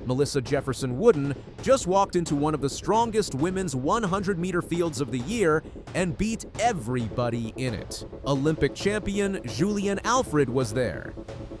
Melissa Jefferson Wooden just walked into one of the strongest women's 100-meter fields of the year and beat everybody in it. Olympic champion Julien Alfred was there.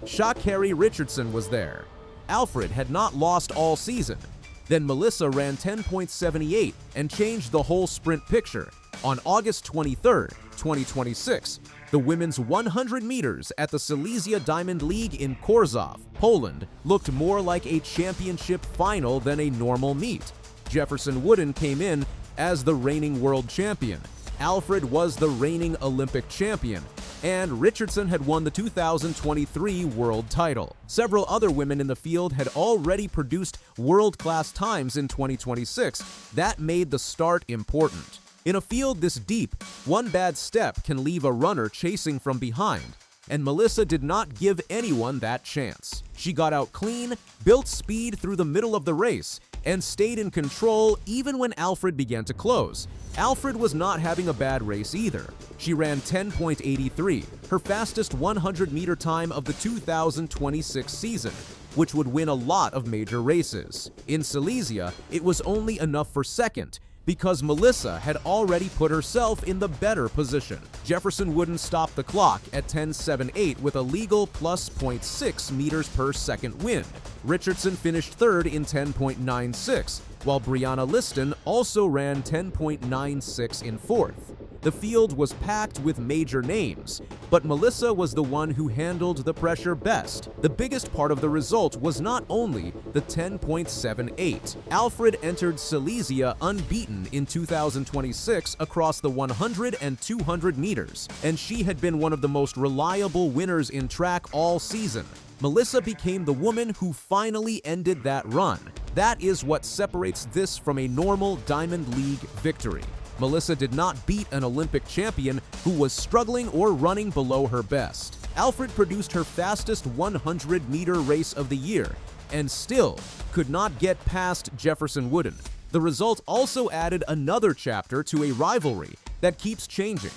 Sha'Carri Richardson was there. Alfred had not lost all season. Then Melissa ran 10.78 and changed the whole sprint picture. On August 23, 2026, the women's 100 meters at the Silesia Diamond League in Chorzów, Poland, looked more like a championship final than a normal meet. Jefferson Wooden came in as the reigning world champion. Alfred was the reigning Olympic champion, and Richardson had won the 2023 world title. Several other women in the field had already produced world-class times in 2026. That made the start important. In a field this deep, one bad step can leave a runner chasing from behind, and Melissa did not give anyone that chance. She got out clean, built speed through the middle of the race, and stayed in control even when Alfred began to close. Alfred was not having a bad race either. She ran 10.83, her fastest 100-meter time of the 2026 season, which would win a lot of major races. In Silesia, it was only enough for second, because Melissa had already put herself in the better position. Jefferson Wooden stopped the clock at 10.78 with a legal plus 0.6 meters per second wind. Richardson finished third in 10.96, while Brianna Liston also ran 10.96 in fourth. The field was packed with major names, but Melissa was the one who handled the pressure best. The biggest part of the result was not only the 10.78. Alfred entered Silesia unbeaten in 2026 across the 100 and 200 meters, and she had been one of the most reliable winners in track all season. Melissa became the woman who finally ended that run. That is what separates this from a normal Diamond League victory. Melissa did not beat an Olympic champion who was struggling or running below her best. Alfred produced her fastest 100-meter race of the year and still could not get past Jefferson Wooden. The result also added another chapter to a rivalry that keeps changing.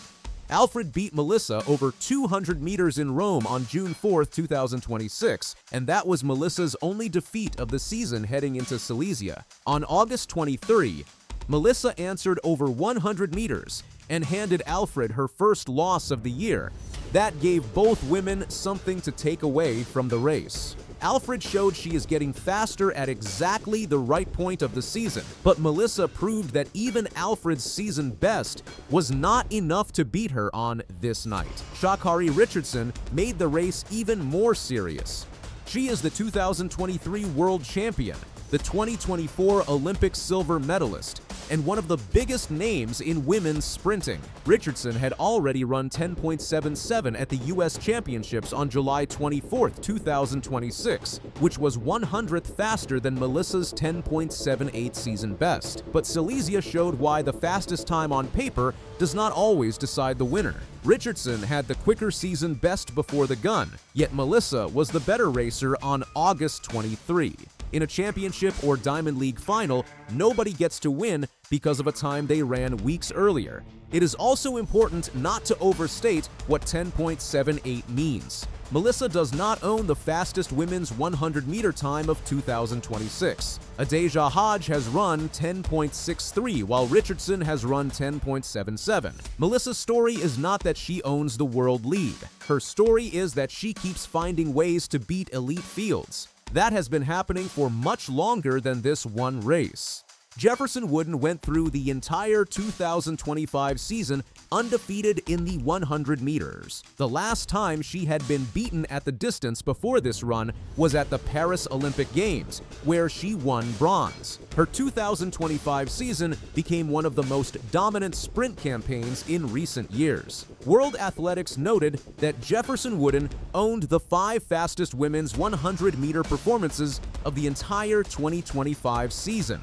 Alfred beat Melissa over 200 meters in Rome on June 4, 2026, and that was Melissa's only defeat of the season heading into Silesia. On August 23, Melissa answered over 100 meters and handed Alfred her first loss of the year. That gave both women something to take away from the race. Alfred showed she is getting faster at exactly the right point of the season, but Melissa proved that even Alfred's season best was not enough to beat her on this night. Sha'Carri Richardson made the race even more serious. She is the 2023 world champion, the 2024 Olympic silver medalist, and one of the biggest names in women's sprinting. Richardson had already run 10.77 at the U.S. Championships on July 24, 2026, which was 100th faster than Melissa's 10.78 season best. But Silesia showed why the fastest time on paper does not always decide the winner. Richardson had the quicker season best before the gun, yet Melissa was the better racer on August 23. In a championship or Diamond League final, nobody gets to win because of a time they ran weeks earlier. It is also important not to overstate what 10.78 means. Melissa does not own the fastest women's 100-meter time of 2026. Adaejah Hodge has run 10.63, while Richardson has run 10.77. Melissa's story is not that she owns the world lead. Her story is that she keeps finding ways to beat elite fields. That has been happening for much longer than this one race. Jefferson Wooden went through the entire 2025 season undefeated in the 100 meters. The last time she had been beaten at the distance before this run was at the Paris Olympic Games, where she won bronze. Her 2025 season became one of the most dominant sprint campaigns in recent years. World Athletics noted that Jefferson Wooden owned the 5 fastest women's 100-meter performances of the entire 2025 season.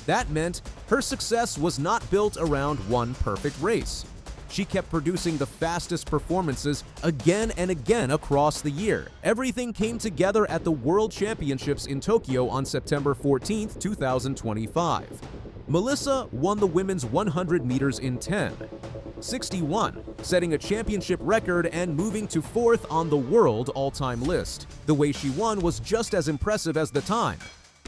That meant her success was not built around one perfect race. She kept producing the fastest performances again and again across the year. Everything came together at the World Championships in Tokyo on September 14, 2025. Melissa won the women's 100 meters in 10.61, setting a championship record and moving to 4th on the world all-time list. The way she won was just as impressive as the time.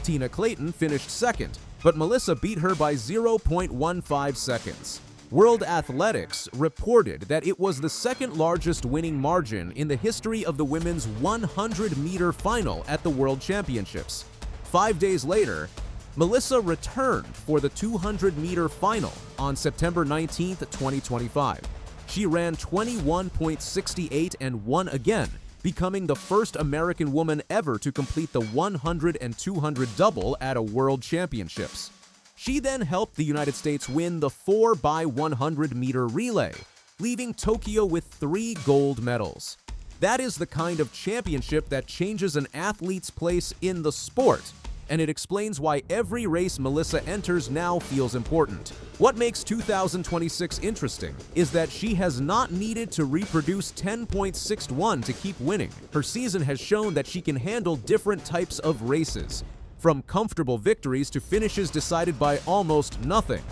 Tina Clayton finished second, but Melissa beat her by 0.15 seconds. World Athletics reported that it was the second largest winning margin in the history of the women's 100-meter final at the World Championships. 5 days later, Melissa returned for the 200-meter final on September 19, 2025. She ran 21.68 and won again, becoming the first American woman ever to complete the 100 and 200 double at a World Championships. She then helped the United States win the 4x100-meter relay, leaving Tokyo with 3 gold medals. That is the kind of championship that changes an athlete's place in the sport, and it explains why every race Melissa enters now feels important. What makes 2026 interesting is that she has not needed to reproduce 10.61 to keep winning. Her season has shown that she can handle different types of races, from comfortable victories to finishes decided by almost nothing.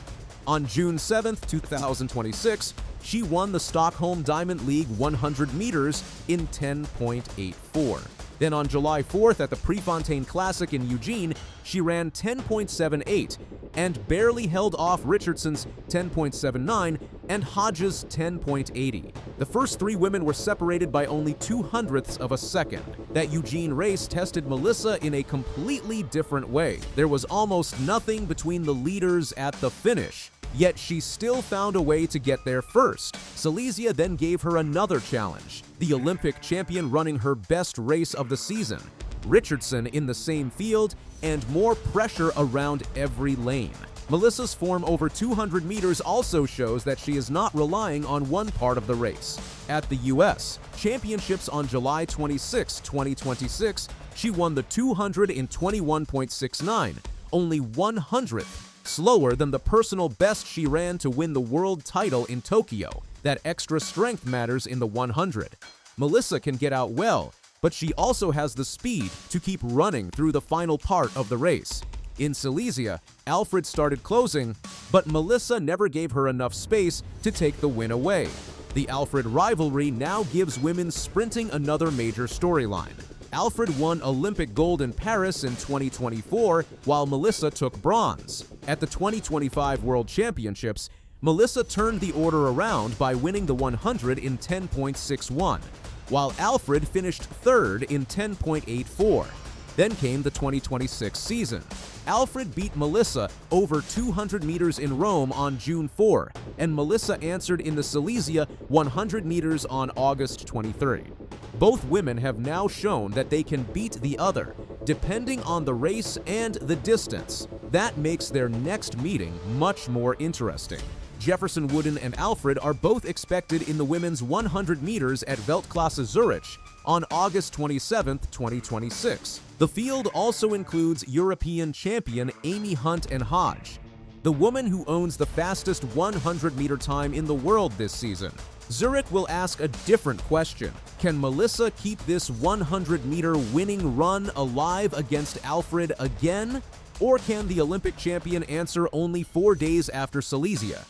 On June 7, 2026, she won the Stockholm Diamond League 100 meters in 10.84. Then on July 4th at the Prefontaine Classic in Eugene, she ran 10.78 and barely held off Richardson's 10.79 and Hodge's 10.80. The first 3 women were separated by only 0.02 of a second. That Eugene race tested Melissa in a completely different way. There was almost nothing between the leaders at the finish, yet she still found a way to get there first. Silesia then gave her another challenge, the Olympic champion running her best race of the season, Richardson in the same field, and more pressure around every lane. Melissa's form over 200 meters also shows that she is not relying on one part of the race. At the U.S. Championships on July 26, 2026, she won the 200 in 21.69, only 100th slower than the personal best she ran to win the world title in Tokyo. That extra strength matters in the 100. Melissa can get out well, but she also has the speed to keep running through the final part of the race. In Silesia, Alfred started closing, but Melissa never gave her enough space to take the win away. The Alfred rivalry now gives women sprinting another major storyline. Alfred won Olympic gold in Paris in 2024, while Melissa took bronze. At the 2025 World Championships, Melissa turned the order around by winning the 100 in 10.61, while Alfred finished third in 10.84. Then came the 2026 season. Alfred beat Melissa over 200 meters in Rome on June 4, and Melissa answered in the Silesia 100 meters on August 23. Both women have now shown that they can beat the other, depending on the race and the distance. That makes their next meeting much more interesting. Jefferson Wooden and Alfred are both expected in the women's 100 meters at Weltklasse Zürich on August 27, 2026. The field also includes European champion Amy Hunt and Hodge, the woman who owns the fastest 100-meter time in the world this season. Zurich will ask a different question. Can Melissa keep this 100-meter winning run alive against Alfred again? Or can the Olympic champion answer only 4 days after Silesia?